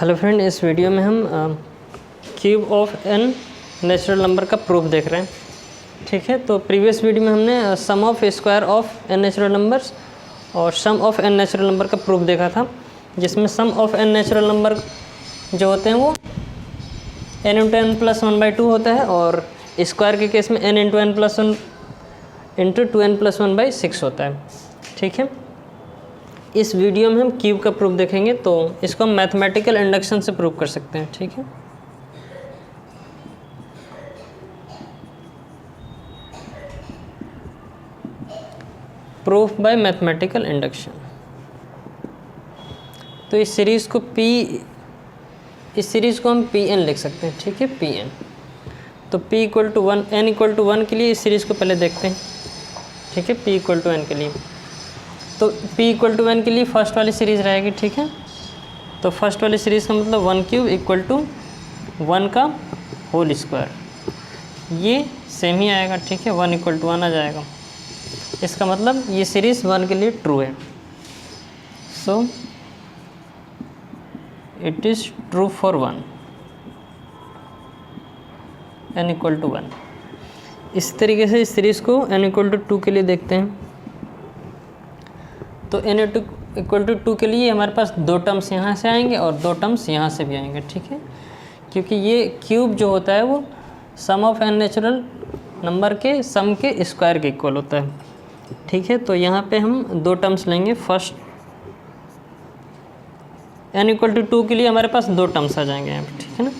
Hello friend, इस video में हम cube of n natural number का प्रूफ देख रहे हैं। ठीक है, तो प्रीवियस वीडियो में हमने sum of square of n natural numbers और sum of n natural number का प्रूफ देखा था, जिसमें sum of n natural number जो होते हैं वो n इंटू एन प्लस 1/2 होता है और स्क्वायर के केस में n into n plus 1 into 2n plus 1/6 होता है। ठीक है, इस वीडियो में हम क्यूब का प्रूफ देखेंगे, तो इसको हम मैथमेटिकल इंडक्शन से प्रूव कर सकते हैं। ठीक है, प्रूफ बाय मैथमेटिकल इंडक्शन। तो इस सीरीज़ को हम Pn लिख सकते हैं। ठीक है, Pn। तो P equal to 1, n equal to 1 के लिए इस सीरीज़ को पहले देखते हैं। ठीक है, P इक्वल टू n के लिए, तो P इक्वल टू n के लिए फर्स्ट वाली सीरीज़ रहेगी। ठीक है, तो फर्स्ट वाली सीरीज़ का मतलब 1 क्यूब इक्वल टू 1 का होल स्क्वायर, ये सेम ही आएगा। ठीक है, 1 इक्वल टू 1 आ जाएगा। इसका मतलब ये सीरीज़ 1 के लिए ट्रू है। So it is true for 1 n equal to 1। इस तरीके से इस सीरीज़ को n इक्वल टू 2 के लिए देखते हैं। तो n इक्वल टू 2 के लिए हमारे पास 2 टर्म्स यहाँ से आएंगे और 2 टर्म्स यहाँ से भी आएंगे। ठीक है, क्योंकि ये क्यूब जो होता है वो सम ऑफ एन नेचुरल नंबर के सम के स्क्वायर के इक्वल होता है। ठीक है, तो यहाँ पे हम 2 टर्म्स लेंगे। फर्स्ट n इक्वल टू 2 के लिए हमारे पास 2 टर्म्स आ जाएंगे यहाँ पे। ठीक है ना,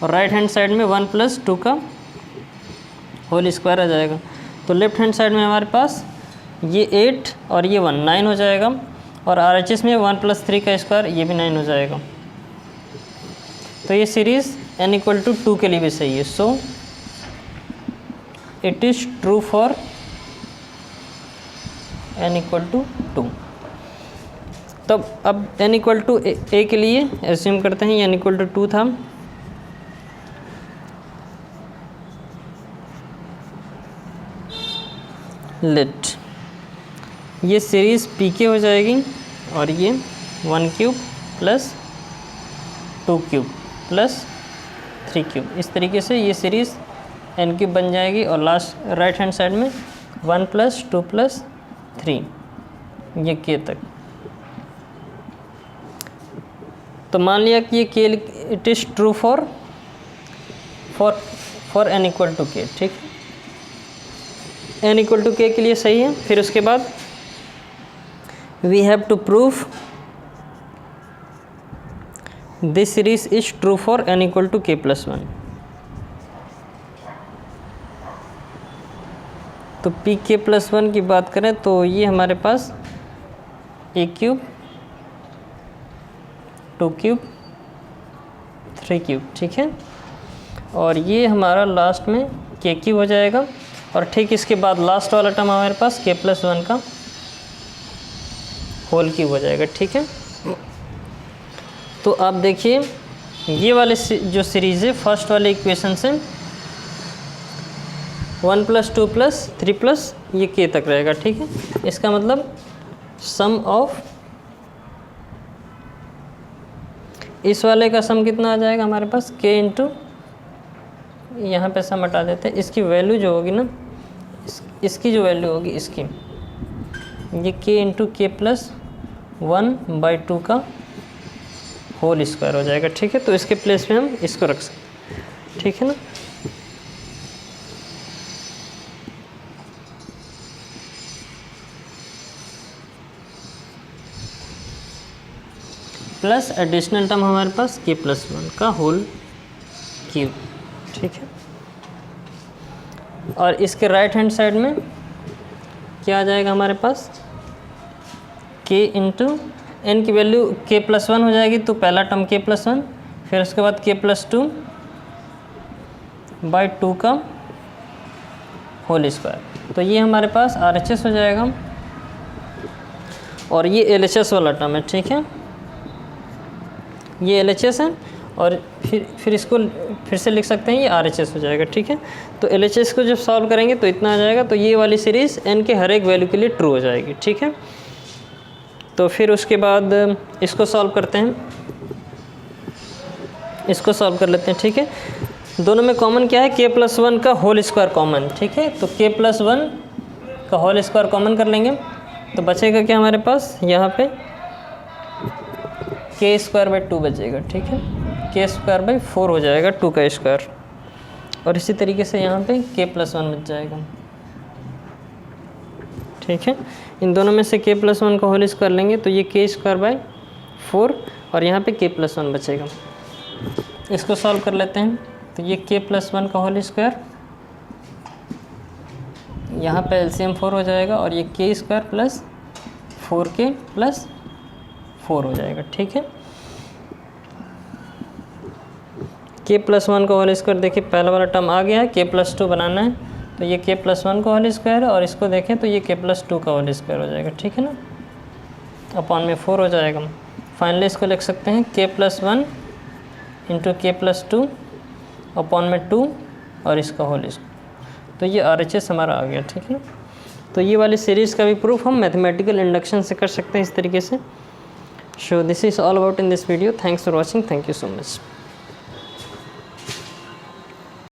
और राइट हैंड साइड में 1 प्लस 2 का होल स्क्वायर आ जाएगा। तो लेफ्ट हैंड साइड में हमारे पास ये 8 और ये 1 9 हो जाएगा, और RHS में 1 प्लस 3 का स्क्वायर, ये भी 9 हो जाएगा। तो ये सीरीज़ n इक्वल टू 2 के लिए भी सही है। So it is true for n equal to 2। तब अब n इक्वल टू a के लिए एज्यूम करते हैं n इक्वल टू 2 था। लेट ये सीरीज़ pk हो जाएगी और ये 1 cube plus 2 cube plus 3 cube, इस तरीके से ये सीरीज़ n क्यूब बन जाएगी। और लास्ट राइट हैंड साइड में 1 प्लस 2 प्लस 3 ये k तक। तो मान लिया कि ये k it is true for n equal to k। ठीक है, n इक्वल टू k के लिए सही है। फिर उसके बाद we have to prove this series is true for n equal to k plus 1। तो pk प्लस 1 की बात करें तो ये हमारे पास a क्यूब 2 क्यूब 3 क्यूब। ठीक है, और ये हमारा लास्ट में k क्यूब हो जाएगा। और ठीक इसके बाद लास्ट वाला टर्म हमारे पास k प्लस 1 का होल क्यूब हो जाएगा। ठीक है, तो आप देखिए ये वाले जो सीरीज़ है फर्स्ट वाले इक्वेशन से 1 प्लस 2 प्लस 3 प्लस ये k तक रहेगा। ठीक है, इसका मतलब सम ऑफ इस वाले का सम कितना आ जाएगा हमारे पास k इंटू, यहाँ पे सम हटा देते हैं, इसकी वैल्यू जो होगी ना, इसकी जो वैल्यू होगी इसकी, ये k इंटू k प्लस 1/2 का होल स्क्वायर हो जाएगा। ठीक है, तो इसके प्लेस में हम इसको रख सकते हैं। ठीक है ना, प्लस एडिशनल टर्म हमारे पास k प्लस 1 का होल क्यूब। ठीक है, और इसके राइट हैंड साइड में क्या आ जाएगा हमारे पास, k इंटू n की वैल्यू k प्लस 1 हो जाएगी, तो पहला टर्म k प्लस 1, फिर उसके बाद k प्लस 2/2 का होल स्क्वायर। तो ये हमारे पास RHS हो जाएगा और ये LHS वाला टर्म है। ठीक है, ये LHS है और फिर इसको फिर से लिख सकते हैं, ये RHS हो जाएगा। ठीक है, तो LHS को जब सॉल्व करेंगे तो इतना आ जाएगा। तो ये वाली सीरीज़ n के हर एक वैल्यू के लिए ट्रू हो जाएगी। ठीक है, तो फिर उसके बाद इसको सॉल्व करते हैं। इसको सॉल्व कर लेते हैं। ठीक है, दोनों में कॉमन क्या है, k+1 का होल स्क्वायर कॉमन। ठीक है, तो k+1 का होल स्क्वायर कॉमन कर लेंगे तो बचेगा क्या हमारे पास यहाँ पे k²/2 बचेगा। ठीक है, k²/4 हो जाएगा 2 का स्क्वायर, और इसी तरीके से यहाँ पे k+1 बच जाएगा। ठीक है, इन दोनों में से k+1 का होल स्क्वायर लेंगे तो ये k²/4 और यहाँ पे k+1 बचेगा। इसको सॉल्व कर लेते हैं तो ये k+1 का होल स्क्वायर, यहाँ पे एलसीएम 4 हो जाएगा और ये k² + 4k + 4 हो जाएगा। ठीक है, k+1 का होल स्क्वायर देखिए पहला वाला टर्म आ गया है, k+2 बनाना है तो ये k+1 का होल स्क्वायर है, और इसको देखें तो ये k+2 का होल स्क्वायर हो जाएगा। ठीक है ना, अपॉन में 4 हो जाएगा। फाइनली इसको लिख सकते हैं k+1 × k+2 अपॉन में 2 और इसका होल स्क्वायर, तो ये RHS हमारा आ गया। ठीक है, तो ये वाली सीरीज़ का भी प्रूफ हम मैथमेटिकल इंडक्शन से कर सकते हैं इस तरीके से। So this is all about in this video. Thanks for watching, thank you so much.